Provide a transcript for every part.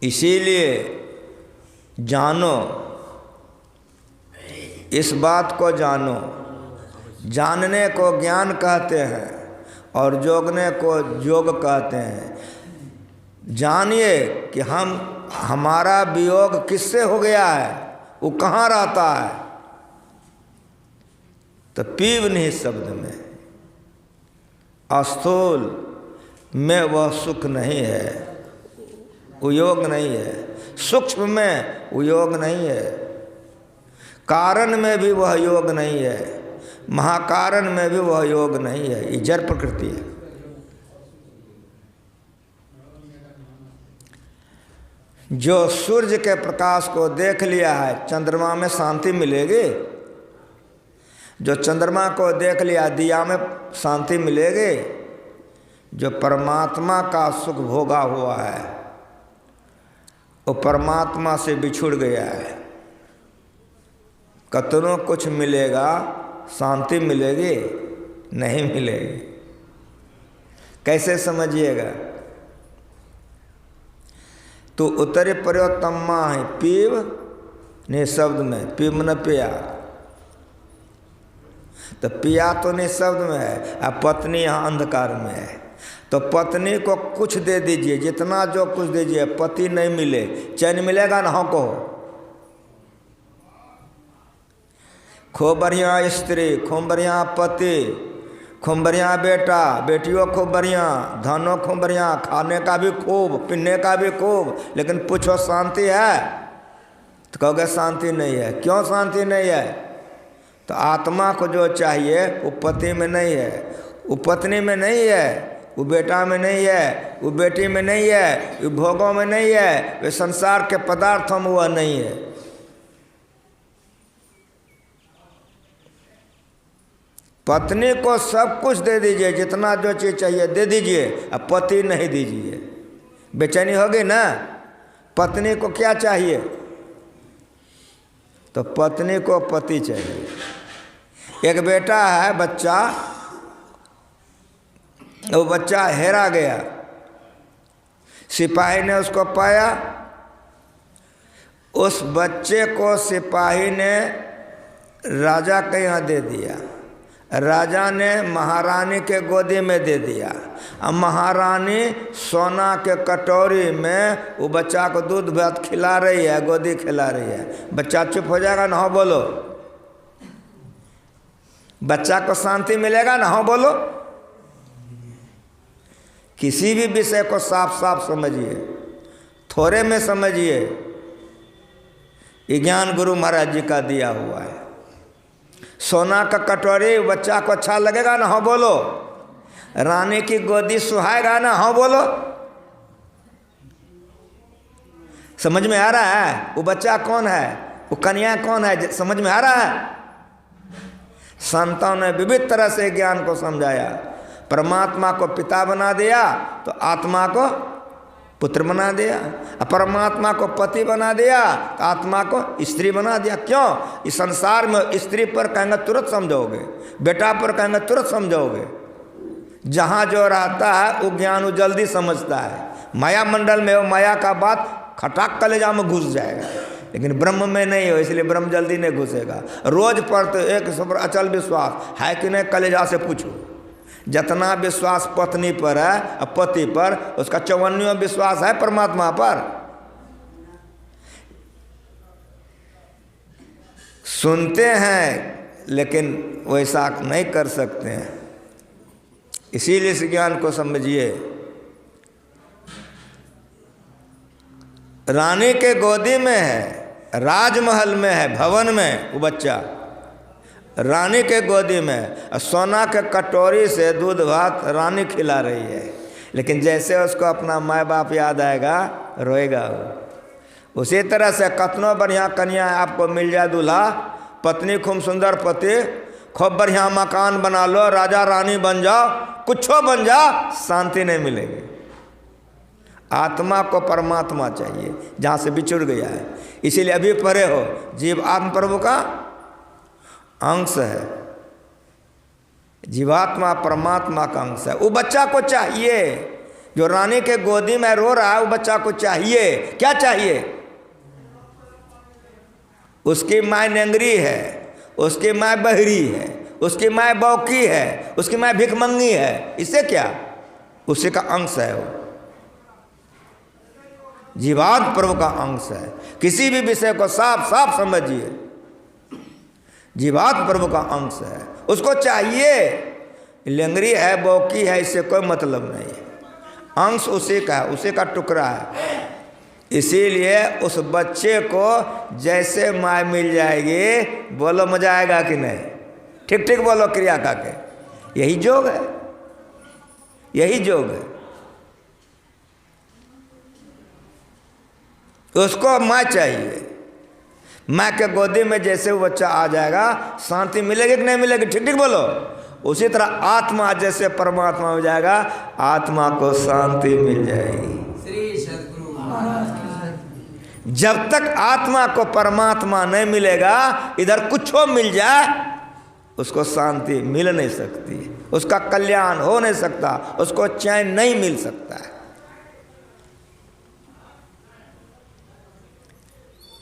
इसीलिए जानो, इस बात को जानो। जानने को ज्ञान कहते हैं और जोगने को योग कहते हैं। जानिए कि हमारा वियोग किससे हो गया है, वो कहाँ रहता है। तो पीव नहीं शब्द में स्थूल में वह सुख नहीं है, वो योग नहीं है। सूक्ष्म में वो योग नहीं है। कारण में भी वह योग नहीं है, महाकारण में भी वह योग नहीं है। ये जड़ प्रकृति है। जो सूर्य के प्रकाश को देख लिया है, चंद्रमा में शांति मिलेगी। जो चंद्रमा को देख लिया, दिया में शांति मिलेगी। जो परमात्मा का सुख भोगा हुआ है, वो परमात्मा से बिछुड़ गया है। कतनों कुछ मिलेगा, शांति मिलेगी? नहीं मिलेगी। कैसे समझिएगा? तो उत्तरी पर्योत्तमा है पीव ने शब्द में, पीव न पिया। तो पिया तो नहीं शब्द में है। अब पत्नी यहाँ अंधकार में है, तो पत्नी को कुछ दे दीजिए, जितना जो कुछ दीजिए, पति नहीं मिले, चैन मिलेगा ना? हो को खूब बढ़िया स्त्री, खूब बढ़िया पति, खूब बढ़िया बेटा, बेटियों खूब बढ़िया, धनों खूब बढ़िया, खाने का भी खूब, पीने का भी खूब, लेकिन पूछो शांति है? तो कहोगे शांति नहीं है। क्यों शांति नहीं है? तो आत्मा को जो चाहिए वो पति में नहीं है, वो पत्नी में नहीं है, वो बेटा में नहीं है, वो बेटी में नहीं है, वो भोगों में नहीं है, वे संसार के पदार्थों में वह नहीं है। पत्नी को सब कुछ दे दीजिए, जितना जो चीज़ चाहिए दे दीजिए, अब पति नहीं दीजिए, बेचैनी होगी ना। पत्नी को क्या चाहिए? तो पत्नी को पति चाहिए। एक बेटा है, बच्चा, वो बच्चा हेरा गया, सिपाही ने उसको पाया। उस बच्चे को सिपाही ने राजा के यहाँ दे दिया। राजा ने महारानी के गोदी में दे दिया। अब महारानी सोना के कटोरी में वो बच्चा को दूध भात खिला रही है, गोदी खिला रही है। बच्चा चुप हो जाएगा ना? हो बोलो। बच्चा को शांति मिलेगा ना? हो बोलो। किसी भी विषय को साफ साफ समझिए, थोड़े में समझिए। ये ज्ञान गुरु महाराज जी का दिया हुआ है। सोना का कटोरी बच्चा को अच्छा लगेगा ना? हो बोलो। रानी की गोदी सुहाएगा ना? हो बोलो। समझ में आ रहा है? वो बच्चा कौन है, वो कन्या कौन है, समझ में आ रहा है? संतों ने विविध तरह से ज्ञान को समझाया। परमात्मा को पिता बना दिया तो आत्मा को पुत्र बना दिया, परमात्मा को पति बना दिया तो आत्मा को स्त्री बना दिया। क्यों? इस संसार में स्त्री पर कहेंगे तुरंत समझोगे, बेटा पर कहेंगे तुरंत समझोगे। जहाँ जो रहता है वो ज्ञान वो जल्दी समझता है। माया मंडल में वो माया का बात खटाक कलेजा में घुस जाएगा, लेकिन ब्रह्म में नहीं हो, इसलिए ब्रह्म जल्दी नहीं घुसेगा। रोज पर तो एक पर अचल विश्वास है कि नहीं, कलेजा से पूछो। जितना विश्वास पत्नी पर है और पति पर, उसका 54वां विश्वास है परमात्मा पर। सुनते हैं लेकिन वैसा नहीं कर सकते हैं। इसीलिए इस ज्ञान को समझिए। रानी के गोदी में है, राजमहल में है, भवन में वो बच्चा रानी के गोदी में, सोना के कटोरी से दूध भात रानी खिला रही है। लेकिन जैसे उसको अपना माँ बाप याद आएगा, रोएगा वो। उसी तरह से कतनो बढ़िया कन्या आपको मिल जाए, दूल्हा, पत्नी खूब सुंदर पति, खूब बढ़िया मकान बना लो, राजा रानी बन जाओ, कुछो बन जाओ, शांति नहीं मिलेगी। आत्मा को परमात्मा चाहिए, जहाँ से बिछुड़ गया है। इसीलिए अभी पढ़े हो, जीव आत्म प्रभु का अंश है, जीवात्मा परमात्मा का अंश है। वो बच्चा को चाहिए जो रानी के गोदी में रो रहा है वो बच्चा को चाहिए, क्या चाहिए? उसकी माँ नेंगरी है, उसकी माँ बहरी है, उसकी माँ बौकी है, उसकी माँ भिखमंगी है। इससे क्या? उसी का अंश है वो, जीवात्म प्रभु का अंश है। किसी भी विषय को साफ साफ समझिए, जीवात्म प्रभु का अंश है, उसको चाहिए। लेंगरी है, बौकी है, इससे कोई मतलब नहीं है, अंश उसी का है, उसी का टुकड़ा है। इसीलिए उस बच्चे को जैसे माँ मिल जाएगी, बोलो मजा आएगा कि नहीं? ठीक ठीक बोलो क्रिया करके। यही जोग है, यही जोग है। उसको माँ चाहिए। माँ के गोदी में जैसे वो बच्चा आ जाएगा, शांति मिलेगी कि नहीं मिलेगी? ठीक ठीक बोलो। उसी तरह आत्मा जैसे परमात्मा हो जाएगा, आत्मा को शांति मिल जाएगी। जब तक आत्मा को परमात्मा नहीं मिलेगा, इधर कुछ हो मिल जाए, उसको शांति मिल नहीं सकती, उसका कल्याण हो नहीं सकता, उसको चैन नहीं मिल सकता है।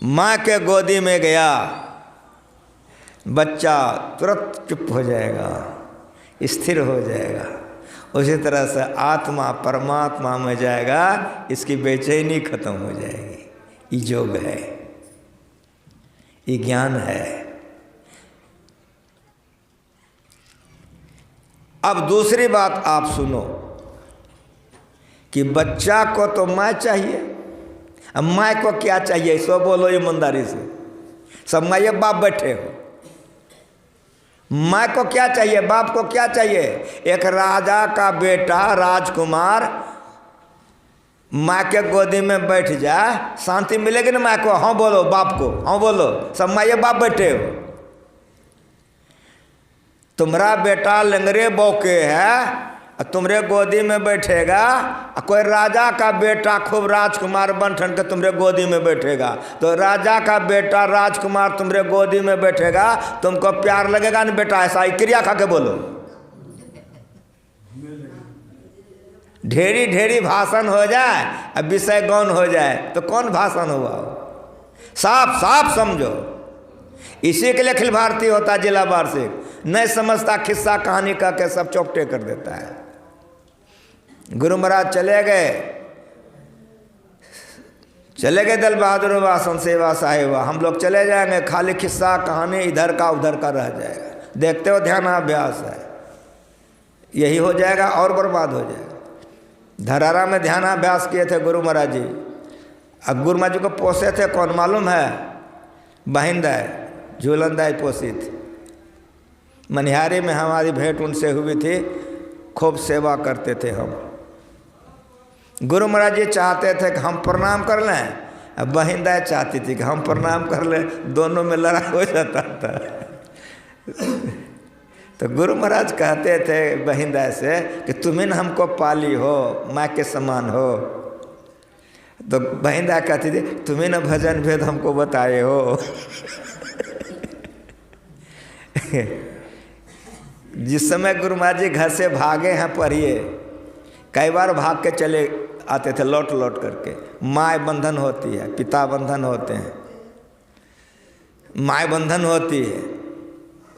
माँ के गोदी में गया बच्चा, तुरंत चुप हो जाएगा, स्थिर हो जाएगा। उसी तरह से आत्मा परमात्मा में जाएगा, इसकी बेचैनी खत्म हो जाएगी। ये योग है, ये ज्ञान है। अब दूसरी बात आप सुनो कि बच्चा को तो माँ चाहिए। अब माँ को क्या चाहिए, सो बोलो ईमानदारी से। सब माँ बाप बैठे हो, माँ को क्या चाहिए, बाप को क्या चाहिए? एक राजा का बेटा राजकुमार माँ के गोदी में बैठ जाए, शांति मिलेगी ना माँ को? हाँ बोलो, बाप को हाँ बोलो। सब माँ बाप बैठे हो, तुम्हारा बेटा लंगरे बौके है, तुम्हारे गोदी में बैठेगा। कोई राजा का बेटा खूब राजकुमार बन ठन के तुम्हारे गोदी में बैठेगा, तो राजा का बेटा राजकुमार तुम्हारे गोदी में बैठेगा, तुमको प्यार लगेगा ना बेटा? ऐसा ही क्रिया खा के बोलो। ढेरी ढेरी भाषण हो जाए, अब विषय गौण हो जाए, तो कौन भाषण हुआ? साफ साफ समझो। इसी के लिए अखिल भारतीय होता जिला वार्षिक, नहीं समझता किस्सा कहानी का के सब चौपटे कर देता है। गुरु महाराज चले गए दल बहादुर वासन सेवा साहेबा, हम लोग चले जाएंगे, खाली किस्सा कहानी इधर का उधर का रह जाएगा। देखते हो ध्यानाभ्यास है, यही हो जाएगा और बर्बाद हो जाएगा। धरारा में ध्यानाभ्यास किए थे गुरु महाराज जी। अब गुरु महाराज जी को पोसे थे कौन मालूम है? बहिंदाई झूलनदाई पोसी थी। मनिहारी में हमारी भेंट उनसे हुई थी, खूब सेवा करते थे हम। गुरु महाराज जी चाहते थे कि हम प्रणाम कर लें, अब बहिंदाई चाहती थी कि हम प्रणाम कर लें, दोनों में लड़ाई हो जाता था। तो गुरु महाराज कहते थे बहिंदाई से कि तुम्हें हमको पाली हो, माँ के समान हो। तो बहिंदाई कहती थी तुम्हें न भजन भेद हमको बताए हो। जिस समय गुरु महाराज जी घर से भागे हैं, पढ़िए, कई बार भाग के चले आते थे लौट लौट करके। माँ बंधन होती है, पिता बंधन होते हैं, माँ बंधन होती है,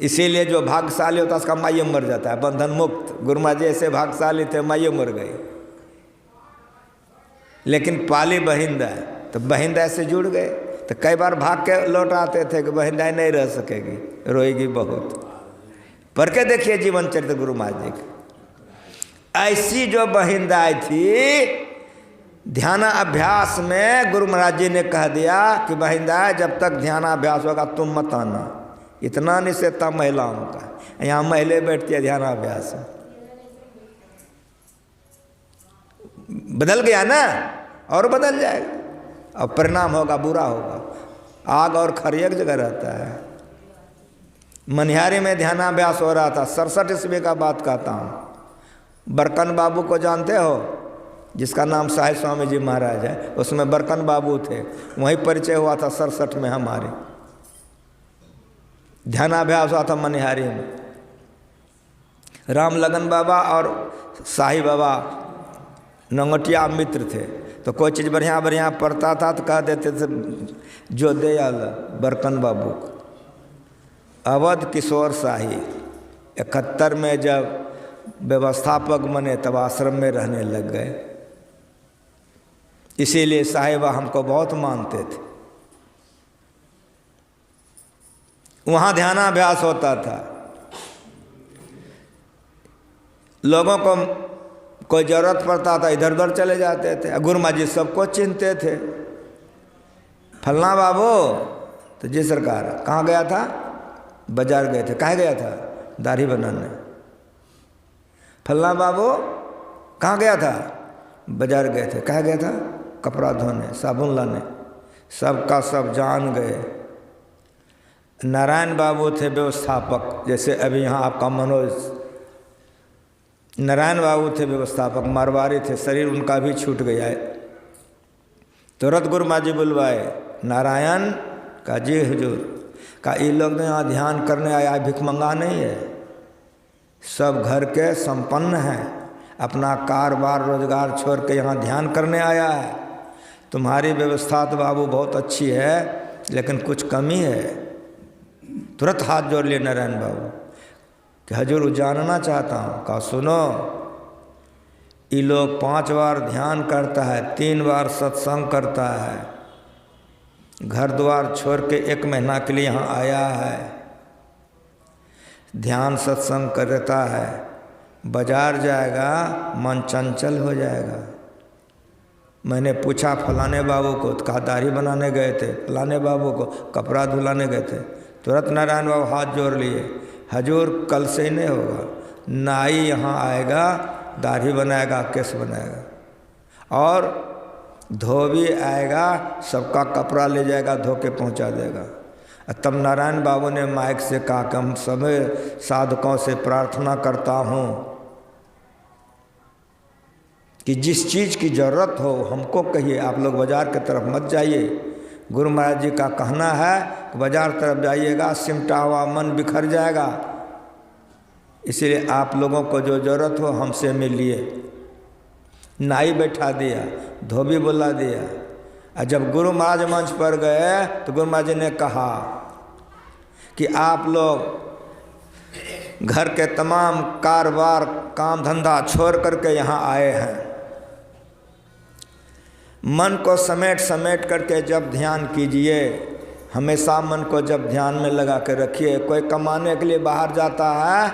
इसीलिए जो भाग्यशाली होता है उसका माई मर जाता है, बंधन मुक्त। गुरु महाराज जी ऐसे भाग्यशाली थे, माई मर गई, लेकिन पाली बहिंदाई, तो बहिंदाई से जुड़ गए। तो कई बार भाग के लौट आते थे कि बहिंदाई नहीं रह सकेगी, रोएगी बहुत। पढ़ के देखिए जीवन चरित्र गुरु महाराज जी की। ऐसी जो बहिंदाई थी, ध्यानाभ्यास में गुरु महाराज जी ने कह दिया कि बहिंदाई जब तक ध्यानाभ्यास होगा तुम मत आना। इतना निषेध था महिलाओं का, यहाँ महिलाएं बैठती है ध्यानाभ्यास में। बदल गया ना, और बदल जाएगा, अब परिणाम होगा बुरा होगा। आग और खर एक जगह रहता है। मनिहारी में ध्यानाभ्यास हो रहा था, 67 ईस्वी का बात कहता हूँ। बरकन बाबू को जानते हो, जिसका नाम साहिब स्वामी जी महाराज है, उसमें बरकन बाबू थे, वहीं परिचय हुआ था 67 में हमारे। ध्यानाभ्यास हुआ था मनिहारी में। राम लगन बाबा और साहिब बाबा नंगटिया मित्र थे, तो कोई चीज़ बढ़िया बढ़िया पढ़ता था तो कह देते थे जो दे आल बरकन बाबू को। अवध किशोर शाही 71 में जब व्यवस्थापक बने तब आश्रम में रहने लग गए, इसीलिए साहिबा हमको बहुत मानते थे। वहाँ ध्यानाभ्यास होता था, लोगों को कोई ज़रूरत पड़ता था इधर उधर चले जाते थे। गुरुमा जी सबको चिंते थे, फलना बाबू तो जी सरकार कहाँ गया था, बाजार गए थे। कहाँ गया था, दाढ़ी बनाने। फलना बाबू कहाँ गया था, बाजार गए थे। कहाँ गया था, कपड़ा धोने साबुन लाने। सबका सब जान गए। नारायण बाबू थे व्यवस्थापक, जैसे अभी यहाँ आपका मनोज नारायण बाबू थे व्यवस्थापक, मारवाड़ी थे, शरीर उनका भी छूट गया है। तुरंत गुरुमा जी बुलवाए, नारायण का जी हुजूर का ये लोग तो यहाँ ध्यान करने आया, भिखमंगा नहीं है, सब घर के संपन्न हैं, अपना कारोबार रोजगार छोड़ के यहाँ ध्यान करने आया है। तुम्हारी व्यवस्था तो बाबू बहुत अच्छी है, लेकिन कुछ कमी है। तुरंत हाथ जोड़ लिए नारायण बाबू कि हजूर जानना चाहता हूँ। कहा सुनो, ये लोग 5 बार ध्यान करता है, 3 बार सत्संग करता है, घर द्वार छोड़ के 1 महीना के लिए यहाँ आया है, ध्यान सत्संग करता है, बाजार जाएगा मन चंचल हो जाएगा। मैंने पूछा फलाने बाबू को, तो कहा दाढ़ी बनाने गए थे, फलाने बाबू को कपड़ा धुलाने गए थे। तुरंत नारायण बाबू हाथ जोड़ लिए, हजूर कल से ही नहीं होगा, नाई यहाँ आएगा, दाढ़ी बनाएगा, केस बनाएगा, और धोबी आएगा, सबका कपड़ा ले जाएगा, धो के पहुँचा देगा। तब नारायण बाबू ने माइक से कहा कि हम सभी साधकों से प्रार्थना करता हूँ कि जिस चीज़ की ज़रूरत हो हमको कहिए, आप लोग बाज़ार की तरफ मत जाइए। गुरु महाराज जी का कहना है कि बाज़ार तरफ जाइएगा, सिमटा हुआ मन बिखर जाएगा, इसलिए आप लोगों को जो ज़रूरत हो हमसे मिलिए। नाई बैठा दिया, धोबी बुला दिया। और जब गुरु महाराज मंच पर गए तो गुरु महाराज जी ने कहा कि आप लोग घर के तमाम कारोबार काम धंधा छोड़ करके यहाँ आए हैं, मन को समेट समेट करके जब ध्यान कीजिए, हमेशा मन को जब ध्यान में लगा के रखिए। कोई कमाने के लिए बाहर जाता है,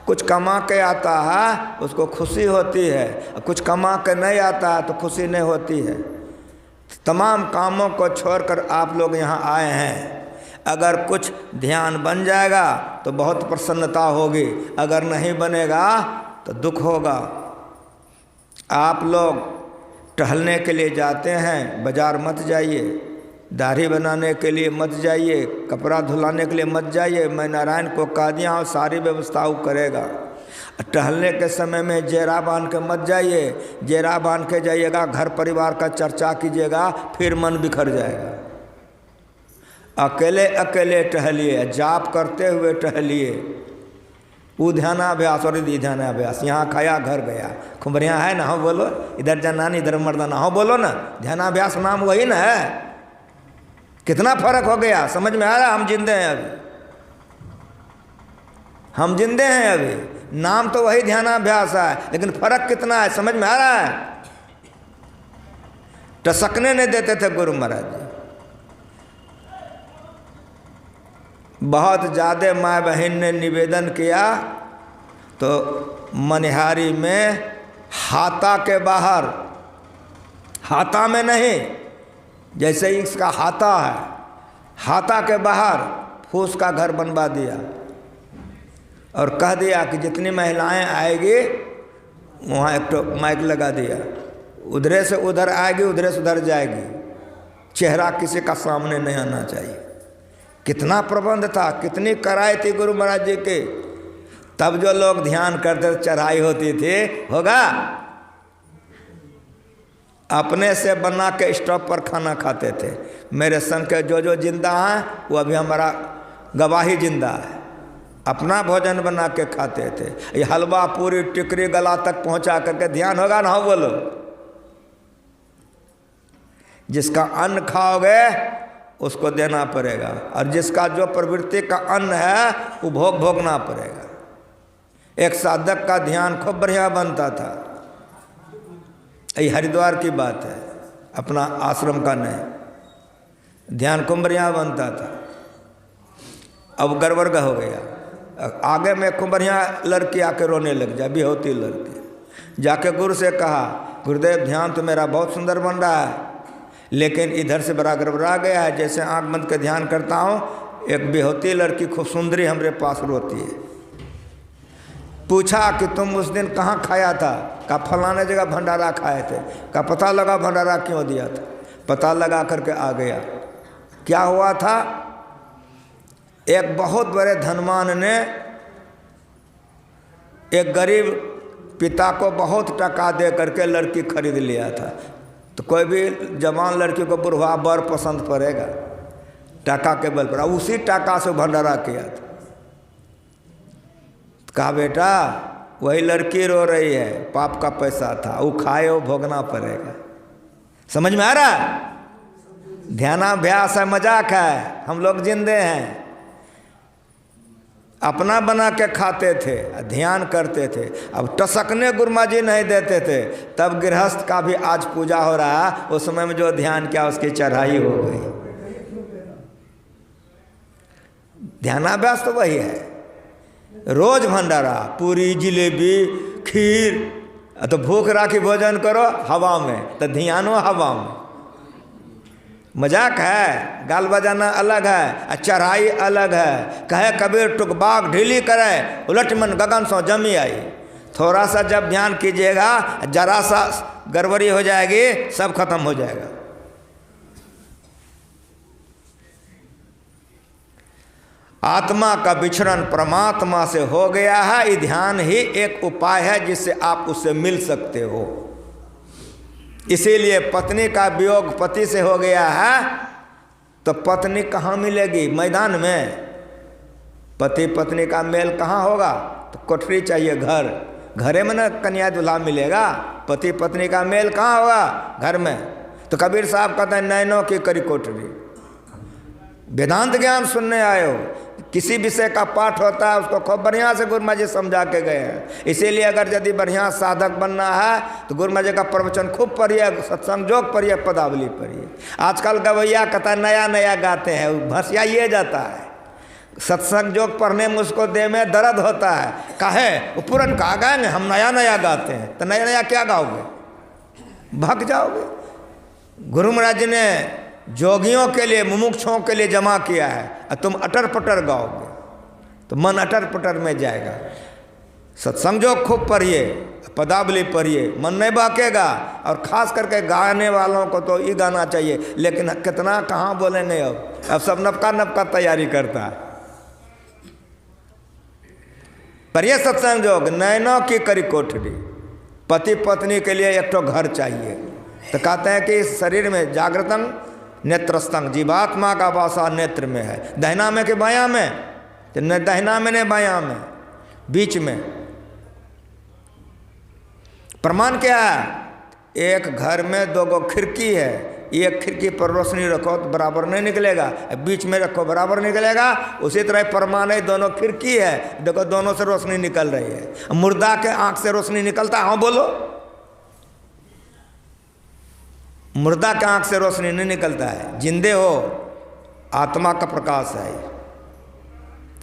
कुछ कमा के आता है, उसको खुशी होती है, कुछ कमा के नहीं आता है तो खुशी नहीं होती है। तमाम कामों को छोड़कर आप लोग यहाँ आए हैं, अगर कुछ ध्यान बन जाएगा तो बहुत प्रसन्नता होगी, अगर नहीं बनेगा तो दुख होगा। आप लोग टहलने के लिए जाते हैं, बाज़ार मत जाइए, दाढ़ी बनाने के लिए मत जाइए, कपड़ा धुलाने के लिए मत जाइए। मैं नारायण को कह दिया हूँ सारी व्यवस्था वो करेगा। टहलने के समय में जेरा बांध के मत जाइए, जेरा बांध के जाइएगा घर परिवार का चर्चा कीजिएगा, फिर मन बिखर जाएगा। अकेले अकेले टहलिए, जाप करते हुए टहलिए। वो ध्यानाभ्यास और इधर ध्यानाभ्यास, यहाँ खाया घर गया, खूब बढ़िया है ना, हो बोलो, इधर जनानी इधर मर्दाना, हो बोलो ना, ध्यानाभ्यास नाम वही ना है। कितना फर्क हो गया, समझ में आ रहा? हम जिंदे हैं अभी, हम जिंदे हैं अभी, नाम तो वही ध्यानाभ्यास है, लेकिन फर्क कितना है समझ में आ रहा है? टसकने नहीं देते थे गुरु महाराज जी। बहुत ज़्यादा माँ बहन ने निवेदन किया तो मनिहारी में हाथा के बाहर, हाथा में नहीं, जैसे इसका हाथा है, हाथा के बाहर फूस का घर बनवा दिया और कह दिया कि जितनी महिलाएं आएगी वहाँ एक तो माइक लगा दिया, उधरे से उधर आएगी, उधरे से उधर जाएगी, चेहरा किसी का सामने नहीं आना चाहिए। कितना प्रबंध था, कितनी कराई थी गुरु महाराज जी के। तब जो लोग ध्यान करते चढ़ाई होती थी, होगा अपने से बना के स्टोव पर खाना खाते थे। मेरे संग के जो जिंदा हैं वो अभी हमारा गवाही जिंदा है, अपना भोजन बना के खाते थे। ये हलवा पूरी टिकरी गला तक पहुंचा करके ध्यान होगा ना, हो बोलो। जिसका अन्न खाओगे उसको देना पड़ेगा, और जिसका जो प्रवृत्ति का अन्न है वो भोग भोगना पड़ेगा। एक साधक का ध्यान खूब बढ़िया बनता था, ये हरिद्वार की बात है, अपना आश्रम का नहीं। ध्यान खूब बढ़िया बनता था। अब गर्वर्ग हो गया, आगे में खूब बढ़िया लड़की आके रोने लग जा, बिहोती लड़की। जाके गुरु से कहा, गुरुदेव ध्यान तो मेरा बहुत सुंदर बन रहा है, लेकिन इधर से बड़ा गड़बड़ा गया है। जैसे आंख बंद के ध्यान करता हूँ, एक बिहोती लड़की खूब सुंदरी हमारे पास रोती है। पूछा कि तुम उस दिन कहाँ खाया था? का फलाने जगह भंडारा खाए थे। का पता लगा भंडारा क्यों दिया था? पता लगा करके आ गया। क्या हुआ था? एक बहुत बड़े धनवान ने एक गरीब पिता को बहुत टका दे करके लड़की खरीद लिया था। तो कोई भी जवान लड़की को बुढ़वा बर पसंद पड़ेगा टका के बल पर। उसी टका से भंडारा किया था। कहा बेटा वही लड़की रो रही है, पाप का पैसा था, वो खाए वो भोगना पड़ेगा। समझ में आ रहा? ध्यानाभ्यास है, मजाक है, हम लोग जिंदे हैं। अपना बना के खाते थे, ध्यान करते थे। अब टसकने गुरमा जी नहीं देते थे, तब गृहस्थ का भी आज पूजा हो रहा है। उस समय में जो ध्यान किया उसकी चढ़ाई हो गई। ध्यानाभ्यास तो वही है, रोज भंडारा, पूरी जिलेबी खीर। तो भूख राखी भोजन करो हवा में, तो ध्यानो हवा में। मजाक है, गाल बजाना अलग है, चढ़ाई अलग है। कहे कबीर टुक बाग ढीली करे, उलट मन गगन सो जमी आई। थोड़ा सा जब ध्यान कीजिएगा, जरा सा गड़बड़ी हो जाएगी, सब खत्म हो जाएगा। आत्मा का विचरण परमात्मा से हो गया है। ये ध्यान ही एक उपाय है जिससे आप उससे मिल सकते हो। इसीलिए पत्नी का वियोग पति से हो गया है, तो पत्नी कहाँ मिलेगी? मैदान में। पति पत्नी का मेल कहाँ होगा? तो कोठरी चाहिए, घर। घरे में न कन्या दूल्हा मिलेगा। पति पत्नी का मेल कहाँ होगा? घर में। तो कबीर साहब कहते हैं नैनों की करी कोठरी। वेदांत ज्ञान सुनने आए हो, किसी विषय का पाठ होता है उसको खूब बढ़िया से गुरुमा जी समझा के गए हैं। इसीलिए अगर यदि बढ़िया साधक बनना है तो गुरुमा जी का प्रवचन खूब पढ़िए, सत्संग जोग पढ़िए, पदावली पढ़िए। आजकल गवैया कथा नया नया गाते हैं, भसिया ये जाता है। सत्संग जोग पढ़ने में उसको देह में दर्द होता है। काहे? वो पुरन का गाएंगे, हम नया नया गाते हैं। तो नया नया क्या गाओगे? भाग जाओगे। गुरु महाराज जी ने जोगियों के लिए, मुमुक्षुओं के लिए जमा किया है, और तुम अटर पटर गाओगे तो मन अटर पटर में जाएगा। सत्संग जो खूब पढ़िए, पदावली पढ़िए, मन नहीं बहकेगा। और ख़ास करके गाने वालों को तो ये गाना चाहिए, लेकिन कितना कहाँ बोलेंगे। अब सब नबका नबका तैयारी करता है। पढ़िए सत्संग जोग, नैनों की करी कोठरी। पति पत्नी के लिए एक तो घर चाहिए। तो कहते हैं कि शरीर में जागृतंग नेत्रस्तंग, जीवात्मा का वासा नेत्र में है। दहिना में कि बायां में? तो न दहिना में न बायां में, बीच में। प्रमाण क्या है? एक घर में दो गो खिड़की है, एक खिड़की पर रोशनी रखो तो बराबर नहीं निकलेगा, बीच में रखो बराबर निकलेगा। उसी तरह प्रमाण है, दोनों खिड़की है, देखो दोनों से रोशनी निकल रही है। मुर्दा के आंख से रोशनी निकलता है? हाँ बोलो। मुर्दा के आंख से रोशनी नहीं निकलता है। जिंदे हो, आत्मा का प्रकाश है।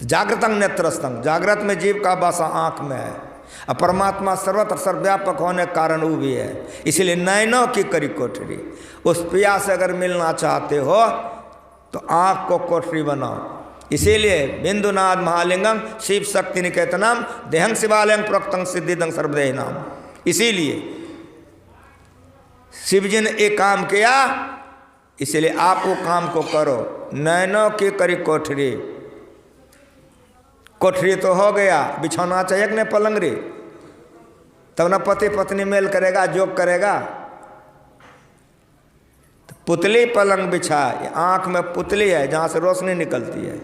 जागृतंग नेत्रस्तंग, जागृत में जीव का वासा आंख में है, और परमात्मा सर्वत्र सर्वव्यापक होने के कारण वो भी है। इसलिए नैनों की करी कोठरी। उस पिया से अगर मिलना चाहते हो तो आंख को कोठरी बनाओ। इसीलिए बिंदुनाथ महालिंगम शिव शक्ति निकेतनम देहंग शिवालयं प्रोक्तं सिद्धिदं सर्वदेह नाम। इसीलिए शिव जी ने एक काम किया, इसलिए आप वो काम को करो। नैनों की करी कोठरी। कोठरी तो हो गया, बिछौना चाहिए कि नहीं पलंगरी? तब ना पति पत्नी मेल करेगा, जोग करेगा। तो पुतली पलंग बिछा, आंख में पुतली है जहाँ से रोशनी निकलती है।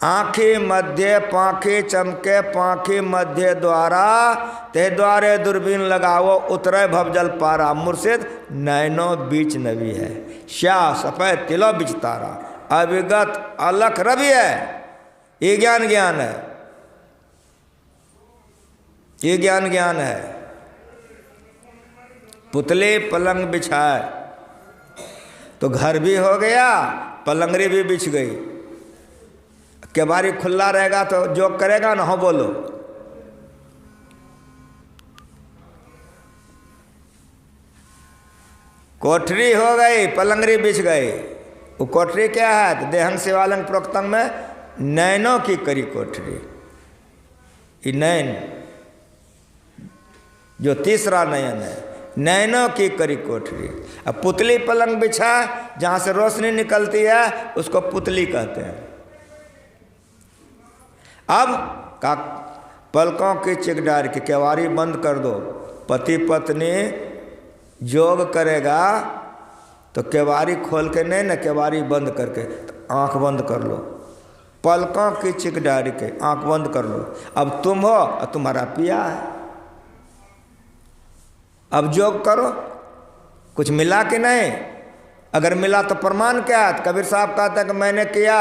आँखी मध्य पाँखी चमके पाँखी मध्य द्वारा, ते द्वारे दूरबीन लगावो उतरे भवजल पारा। मुर्शिद नैनो बीच नबी है, श्या सफेद तिलो बीच तारा, अविगत अलख रवि है। ये ज्ञान ज्ञान है, ये ज्ञान ज्ञान है। पुतले पलंग बिछाए तो घर भी हो गया, पलंगरी भी बिछ गई। केवाड़ी खुला रहेगा तो जो करेगा ना, हो बोलो। कोठरी हो गई, पलंगरी बिछ गई। वो कोठरी क्या है? तो देहंग शिवालंग प्रोक्तंग में नैनों की करी कोठरी। ये नैन जो तीसरा नयन है, नैनों की करी कोठरी। अब पुतली पलंग बिछा, जहाँ से रोशनी निकलती है उसको पुतली कहते हैं। अब का पलकों की चिकडार की केवाड़ी बंद कर दो। पति पत्नी जोग करेगा तो केवाड़ी खोल के नहीं ना, केवाड़ी बंद करके तो आँख बंद कर लो। पलकों की चिकडारी के आँख बंद कर लो। अब तुम हो और तुम्हारा पिया है, अब जोग करो। कुछ मिला कि नहीं? अगर मिला तो प्रमाण क्या है? कबीर साहब कहते हैं कि मैंने किया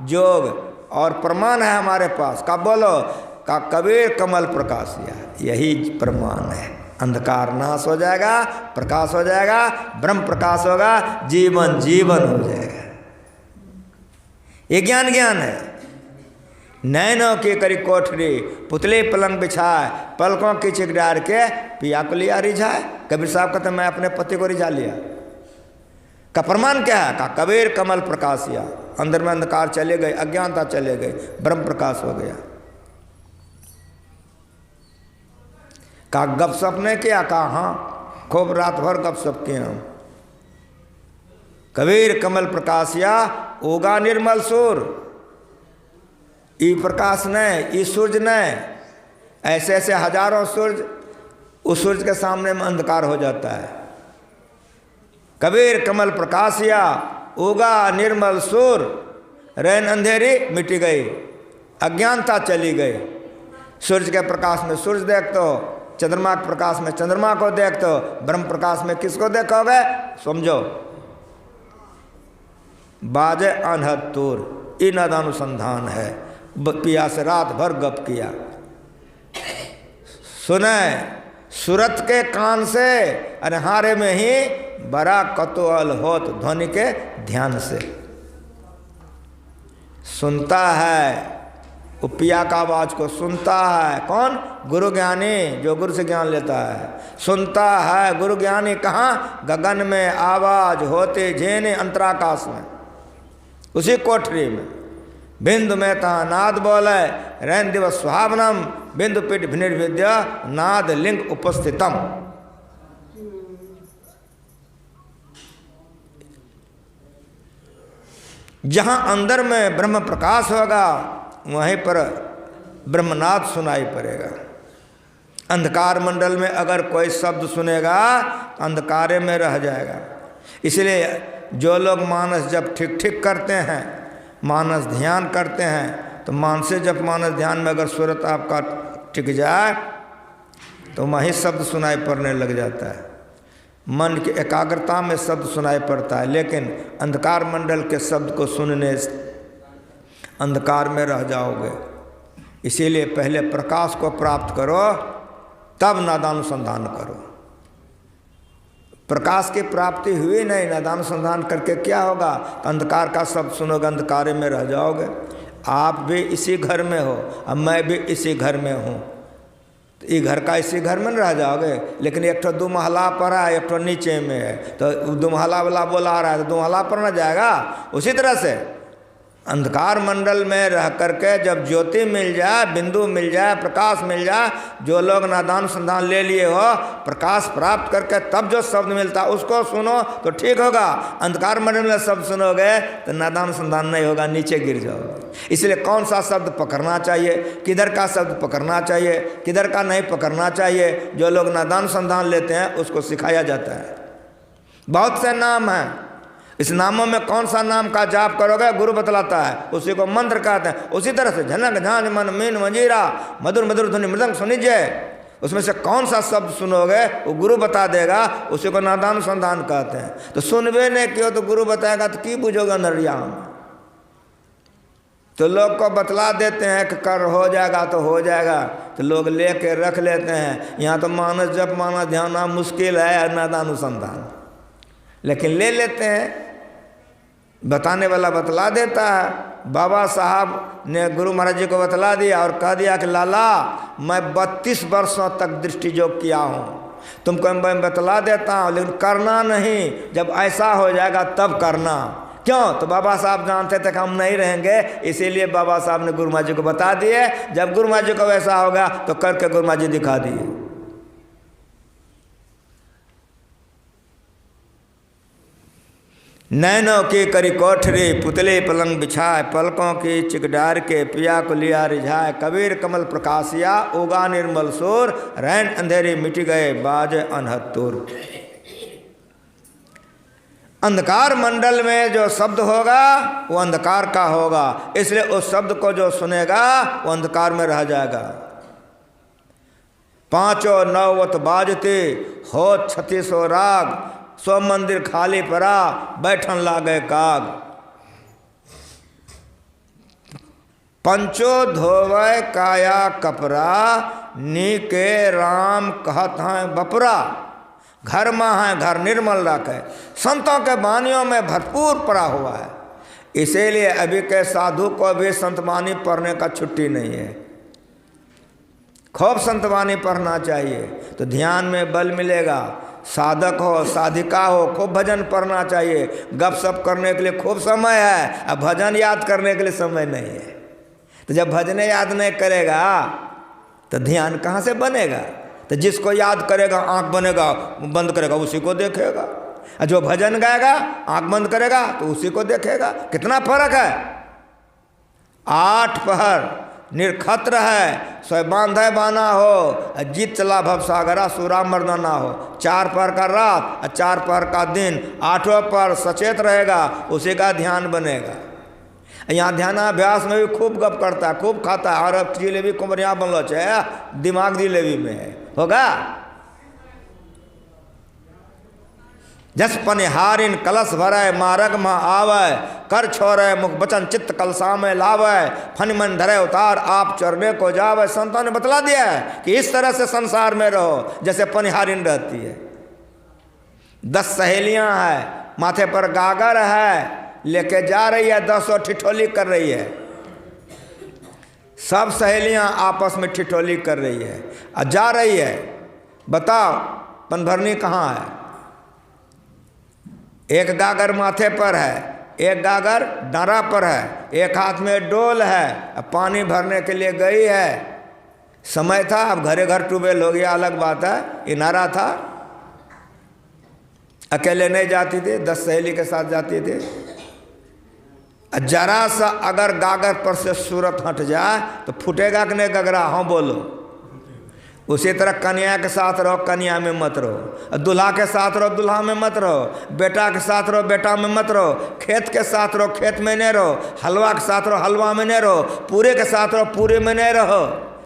जोग और प्रमाण है हमारे पास। कब बोलो? का कबीर कमल प्रकाश दिया, यही प्रमाण है। अंधकार नाश हो जाएगा, प्रकाश हो जाएगा, ब्रह्म प्रकाश होगा, जीवन जीवन हो जाएगा। ये ज्ञान ज्ञान है। नैनों की करी कोठरी, पुतले पलंग बिछाए, पलकों की चिकडार के पिया को लिया रिझाए। कबीर साहब कहते मैं अपने पति को रिझा लिया। का प्रमाण क्या है? का कबीर कमल प्रकाश या, अंदर में अंधकार चले गए, अज्ञानता चले गई, ब्रह्म प्रकाश हो गया। का गपशप नहीं किया? का हाँ, खूब रात भर गपशप किए हम। कबीर कमल प्रकाश या, उगा निर्मल सूर। ई प्रकाश नहीं, ई सूरज नहीं। ऐसे ऐसे हजारों सूरज, उस सूरज के सामने में अंधकार हो जाता है। कबीर कमल प्रकाश या, उगा निर्मल सूर। रैन अंधेरी मिट गई, अज्ञानता चली गई। सूरज के प्रकाश में सूरज देख दो, चंद्रमा के प्रकाश में चंद्रमा को देख दो, ब्रह्म प्रकाश में किसको देखोगे? समझो, बाजे अनहत्तूर। इन अनुसंधान है। पिया से रात भर गप किया। सुने सूरत के कान से, अनहारे में ही बड़ा कतूहल होत ध्वनि के ध्यान से। सुनता है, वो पिया का आवाज को सुनता है। कौन? गुरु ज्ञानी, जो गुरु से ज्ञान लेता है। सुनता है गुरु ज्ञानी कहाँ? गगन में आवाज होते जेने अंतराकाश में, उसी कोठरी में। बिंदु में ता नाद बोले, रैन दिवस सुहावनम, बिंदु पीठ भिनिर्विद्या नाद लिंग उपस्थितम। जहां अंदर में ब्रह्म प्रकाश होगा वहीं पर ब्रह्मनाद सुनाई पड़ेगा। अंधकार मंडल में अगर कोई शब्द सुनेगा तो अंधकारे में रह जाएगा। इसलिए जो लोग मानस जब ठीक ठीक करते हैं, मानस ध्यान करते हैं, तो मानसे जब मानस ध्यान में अगर सूरत आपका टिक जाए तो वहीं शब्द सुनाई पड़ने लग जाता है। मन की एकाग्रता में शब्द सुनाई पड़ता है। लेकिन अंधकार मंडल के शब्द को सुनने से अंधकार में रह जाओगे। इसीलिए पहले प्रकाश को प्राप्त करो, तब नादानुसंधान करो। प्रकाश की प्राप्ति हुई नहीं, नादानुसंधान करके क्या होगा? अंधकार का शब्द सुनोगे, अंधकारे में रह जाओगे। आप भी इसी घर में हो, अब मैं भी इसी घर में हूँ, तो ये घर का इसी घर में रह जाओगे। लेकिन एक तो दो महला पर है, एक तो नीचे में है, तो दो महला वाला बोला आ रहा है तो दो महला पर न जाएगा। उसी तरह से अंधकार मंडल में रह करके जब ज्योति मिल जाए, बिंदु मिल जाए, प्रकाश मिल जाए, जो लोग नादानुसंधान ले लिए हो, प्रकाश प्राप्त करके तब जो शब्द मिलता उसको सुनो तो ठीक होगा। अंधकार मंडल में शब्द सुनोगे तो नादानुसंधान नहीं होगा, नीचे गिर जाओगे। इसलिए कौन सा शब्द पकड़ना चाहिए, किधर का शब्द पकड़ना चाहिए, किधर का नहीं पकड़ना चाहिए, जो लोग नादानुसंधान लेते हैं उसको सिखाया जाता है। बहुत से नाम हैं, इस नामों में कौन सा नाम का जाप करोगे गुरु बतलाता है, उसी को मंत्र कहते हैं। उसी तरह से झनक झांझ मन मीन मंजीरा मधुर मधुर ध्वनि मृदंग सुनिजे, उसमें से कौन सा शब्द सुनोगे वो गुरु बता देगा, उसी को नादानुसंधान कहते हैं। तो सुनबे नहीं क्यों तो गुरु बताएगा तो की बुझोगा नरिया में। तो लोग को बतला देते हैं कि कर हो जाएगा तो हो जाएगा, तो लोग लेके रख लेते हैं। यहाँ तो मानस जप मानस ध्यान मुश्किल है नादानुसंधान, लेकिन ले लेते हैं, बताने वाला बतला देता है। बाबा साहब ने गुरु महाराज जी को बतला दिया और कह दिया कि लाला मैं 32 वर्षों तक दृष्टि योग किया हूँ, तुमको मैं बतला देता हूँ लेकिन करना नहीं, जब ऐसा हो जाएगा तब करना। क्यों? तो बाबा साहब जानते थे कि हम नहीं रहेंगे, इसीलिए बाबा साहब ने गुरु महाराज जी को बता दिए। जब गुरु महाराज जी को वैसा होगा तो करके गुरु महाराज जी दिखा दिए। नैनों की करी कोठरी पुतले पलंग बिछाए, पलकों की चिकडार के पिया को लिया रिझाए। कबीर कमल प्रकाशिया उगा निर्मल सूर, रैन अंधेरे मिट गए बाज अनहत्तुर। अंधकार मंडल में जो शब्द होगा वो अंधकार का होगा, इसलिए उस शब्द को जो सुनेगा वो अंधकार में रह जाएगा। पांचों नौवत बाजते हो 3600 राग, सो मंदिर खाली पड़ा बैठन लागे काग। पंचो धोवे काया कपरा, नीके राम कहत हैं बपरा। घर में है घर निर्मल रखे, संतों के वाणियों में भरपूर पड़ा हुआ है। इसीलिए अभी के साधु को भी संतवाणी पढ़ने का छुट्टी नहीं है, खूब संतवाणी पढ़ना चाहिए तो ध्यान में बल मिलेगा। साधक हो साधिका हो खूब भजन पढ़ना चाहिए। गप सप करने के लिए खूब समय है, अब भजन याद करने के लिए समय नहीं है। तो जब भजन याद नहीं करेगा तो ध्यान कहाँ से बनेगा? तो जिसको याद करेगा आंख बनेगा बंद करेगा उसी को देखेगा, और जो भजन गाएगा आंख बंद करेगा तो उसी को देखेगा। कितना फर्क है? 8 पहर निरखत्र है, सोए बांधे बाना हो, जीत चला भवसागरा सूरा मर्दाना हो। 4 पहर का रात और 4 पहर का दिन, 8वां पहर सचेत रहेगा, उसी का ध्यान बनेगा। यहाँ ध्यानाभ्यास में भी खूब गप करता है, खूब खाता है, और अब जिलेबी कुमरिया बनलो छे, दिमाग जिलेबी में है, होगा। जस पनिहारिन कलश भरे मार्ग में आवे, कर छोड़े मुख बचन चित्त कलसा में लावे। फन मन धरे उतार आप चरने को जावे। संतों ने बतला दिया है कि इस तरह से संसार में रहो जैसे पनिहारिन रहती है। 10 सहेलियां हैं, माथे पर गागर है, लेके जा रही है, 10 ठिठोली कर रही है। सब सहेलियां आपस में ठिठोली कर रही है और जा रही है। बताओ पनभरनी कहाँ है? एक गागर माथे पर है, एक गागर डारा पर है, एक हाथ में डोल है, अब पानी भरने के लिए गई है। समय था, अब घरे घर ट्यूबवेल हो गया, अलग बात है। इनारा था, अकेले नहीं जाती थी, 10 सहेली के साथ जाती थी। जरा सा अगर गागर पर से सूरत हट जाए तो फूटेगा कि नहीं गगरा? हाँ बोलो। उसी तरह कन्या के साथ रहो, कन्या में मत रहो। दूल्हा के साथ रहो, दूल्हा में मत रहो। बेटा के साथ रहो, बेटा में मत रहो। खेत के साथ रहो, खेत में नहीं रहो। हलवा के साथ रहो, हलवा में नहीं रहो। पूरे के साथ रहो, पूरे में नहीं रहो।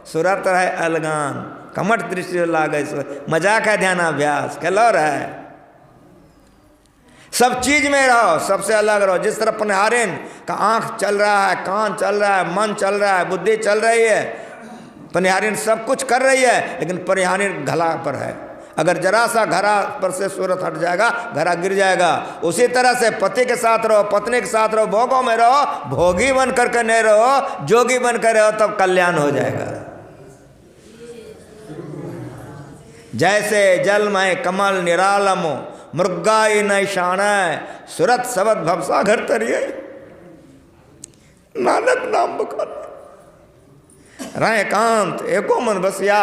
सूरत रहे अलगान, कमट दृष्टि लागे, मजाक है ध्यानाभ्यास, खेलो रहे। सब चीज में रहो, सबसे अलग रहो। जिस तरह पनिहारिन का आंख चल रहा है, कान चल रहा है, मन चल रहा है, बुद्धि चल रही है, पनिहारिन सब कुछ कर रही है, लेकिन पनिहारिन घड़ा पर है। अगर जरा सा घड़ा पर से सूरत हट जाएगा, घड़ा गिर जाएगा। उसी तरह से पति के साथ रहो, पत्नी के साथ रहो, भोगों में रहो। भोगी बन करके नहीं रहो, जोगी बन कर रहो, तब कल्याण हो जाएगा। जैसे जल में कमल निरालमो, मृगाई न शान, सुरत सबद भवसा घर तरिए। नानक नाम बखान राय कांत एको मन बसिया,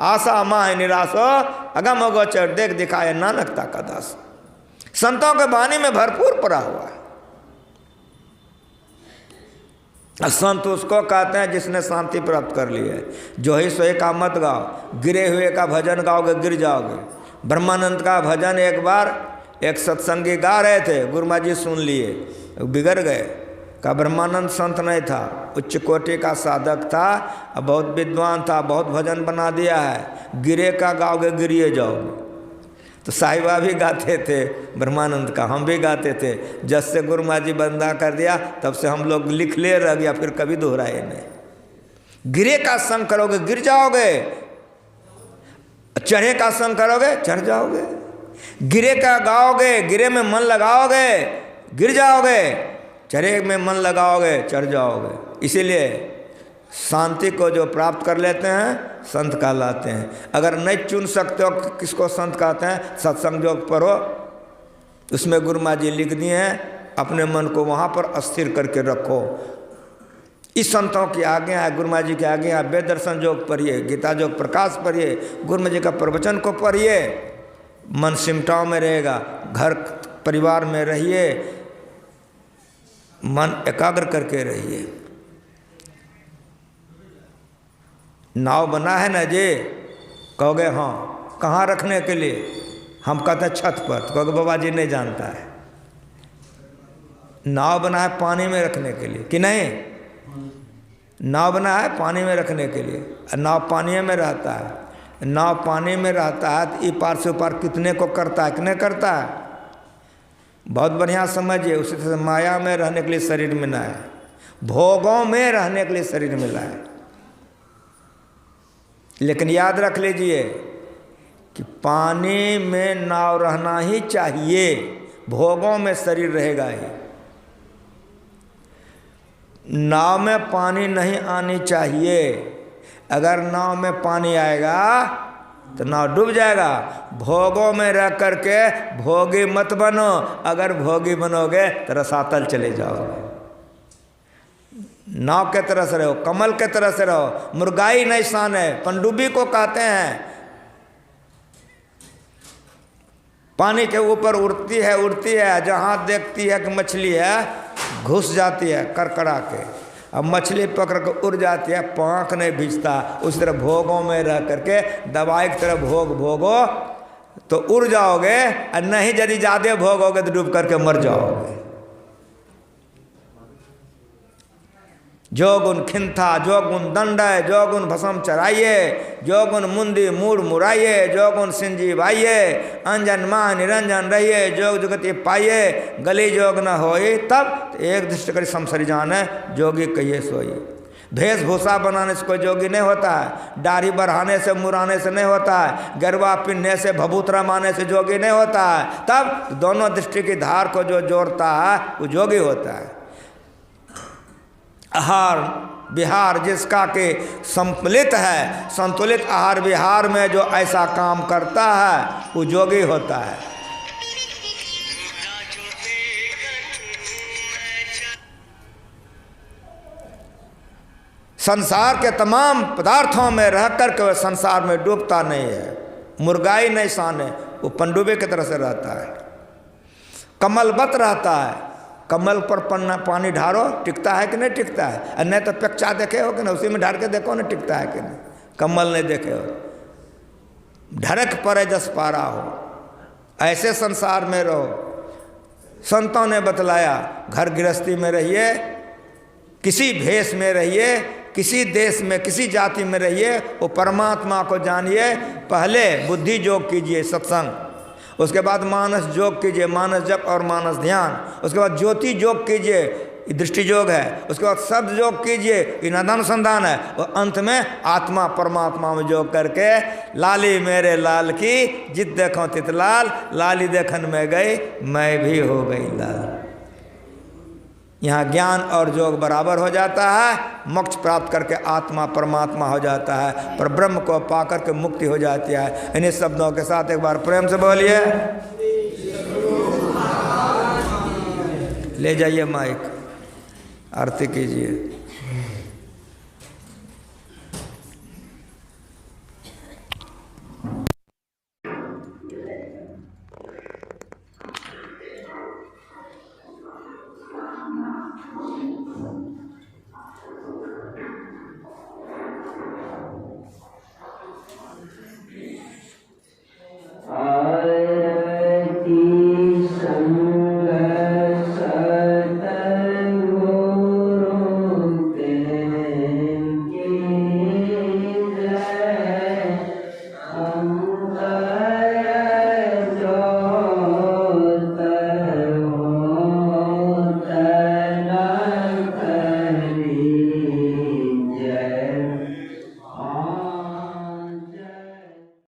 आशा माह निराशो, अगम अगोचर देख दिखाए नानकता का दास। संतों के वाणी में भरपूर पड़ा हुआ है। संत उसको कहते हैं जिसने शांति प्राप्त कर ली है। जो ही सोए का मत गाओ, गिरे हुए का भजन गाओगे गिर जाओगे। ब्रह्मानंद का भजन एक बार एक सत्संगी गा रहे थे, गुरुमा जी सुन लिए, बिगड़ गए। का ब्रह्मानंद संत नहीं था, उच्च कोटि का साधक था, बहुत विद्वान था, बहुत भजन बना दिया है, गिरे का गाओगे गिरिए जाओगे। तो साहिबा भी गाते थे ब्रह्मानंद का, हम भी गाते थे। जब से गुरुमा जी बंदा कर दिया तब से हम लोग लिख ले रह गया, फिर कभी दोहराए नहीं। गिरे का संग करोगे गिर जाओगे, चढ़े का संग करोगे चढ़ जाओगे, गिरे का गाओगे, गिरे में मन लगाओगे गिर जाओगे, चढ़े में मन लगाओगे चढ़ जाओगे। इसीलिए शांति को जो प्राप्त कर लेते हैं संत कहलाते हैं। अगर नहीं चुन सकते हो किसको संत कहते हैं, सत्संग योग पढ़ो, उसमें गुरुमा जी लिख दिए हैं, अपने मन को वहाँ पर स्थिर करके रखो। इस संतों की आज्ञा है, गुरुमा जी की आज्ञा है, वेद दर्शन योग पढ़िए, गीता योग प्रकाश पढ़िए, गुरुमा जी का प्रवचन को पढ़िए, मन सिमटाव में रहेगा, घर परिवार में रहिए, मन एकाग्र करके रहिए। नाव बना है ना जी, कहोगे हाँ, कहाँ रखने के लिए, हम कहते हैं छत पर, तो कहोगे बाबा जी नहीं जानता है। नाव बना है पानी में रखने के लिए कि नहीं, नाव बना है पानी में रखने के लिए, नाव पानी में रहता है, नाव पानी में रहता है तो ये पार से पार कितने को करता है, कितने करता है, बहुत बढ़िया समझिए। उसी तरह माया में रहने के लिए शरीर मिला है, भोगों में रहने के लिए शरीर मिला है। लेकिन याद रख लीजिए कि पानी में नाव रहना ही चाहिए, भोगों में शरीर रहेगा ही। नाव में पानी नहीं आनी चाहिए, अगर नाव में पानी आएगा तो नाव डूब जाएगा। भोगों में रह करके भोगी मत बनो, अगर भोगी बनोगे तो रसातल चले जाओगे। नाव के तरह से रहो, कमल के तरह से रहो, मुर्गाई नहीं शान है, पनडुब्बी को कहते हैं। पानी के ऊपर उड़ती है, जहाँ देखती है कि मछली है घुस जाती है करकड़ा के, अब मछली पकड़ कर उड़ जाती है, पाँख नहीं भिजता। उस तरह भोगों में रह करके दवाई की तरह भोगो तो उड़ जाओगे, और नहीं यदि ज़्यादा भोगोगे तो डूब करके मर जाओगे। जो गुण खिंथा, जो गुण दंड, जो गुण भस्म चराइए, जो गुण मुंदी मूड मुराइए, जो गुण सिंजी भाइये, अंजन मान निरंजन रहिए, जोग जुगति पाइए, गली जोग न होई तब एक दृष्टि करी समसरी जाने, जोगी कहिए सोई। वेशभूषा बनाने से कोई जोगी नहीं होता है, दाढ़ी बढ़ाने से मुराने से नहीं होता है, गरबा पिनने से भभूतरा मारने से जोगी नहीं होता है। तब दोनों दृष्टि की धार को जो जोड़ता है वो जोगी होता है। आहार विहार जिसका के संतुलित है, संतुलित आहार विहार में जो ऐसा काम करता है वो जोगी होता है। संसार के तमाम पदार्थों में रह कर के वह संसार में डूबता नहीं है, मुर्गाई नहीं साने, वो पनडुब्बी की तरह से रहता है, कमलबत रहता है। कमल पर पानी ढारो, टिकता है कि नहीं टिकता है, और नहीं तो पेक्चा देखे हो कि ना, उसी में ढार के देखो ना टिकता है कि नहीं। कमल नहीं देखे हो, ढरक परे जस पारा हो, ऐसे संसार में रहो। संतों ने बतलाया घर गृहस्थी में रहिए, किसी भेष में रहिए, किसी देश में किसी जाति में रहिए, वो परमात्मा को जानिए। पहले बुद्धि योग कीजिए सत्संग, उसके बाद मानस योग कीजिए, मानस जप और मानस ध्यान, उसके बाद ज्योति योग कीजिए, दृष्टि योग है, उसके बाद शब्द योग कीजिए, नादानुसंधान है, और अंत में आत्मा परमात्मा में योग करके लाली मेरे लाल की जित देखो तित लाल, लाली देखन में गई मैं भी हो गई लाल। यहाँ ज्ञान और योग बराबर हो जाता है, मोक्ष प्राप्त करके आत्मा परमात्मा हो जाता है, पर ब्रह्म को पा करके मुक्ति हो जाती है। इन्हीं शब्दों के साथ एक बार प्रेम से बोलिए, ले जाइए माइक, आरती कीजिए।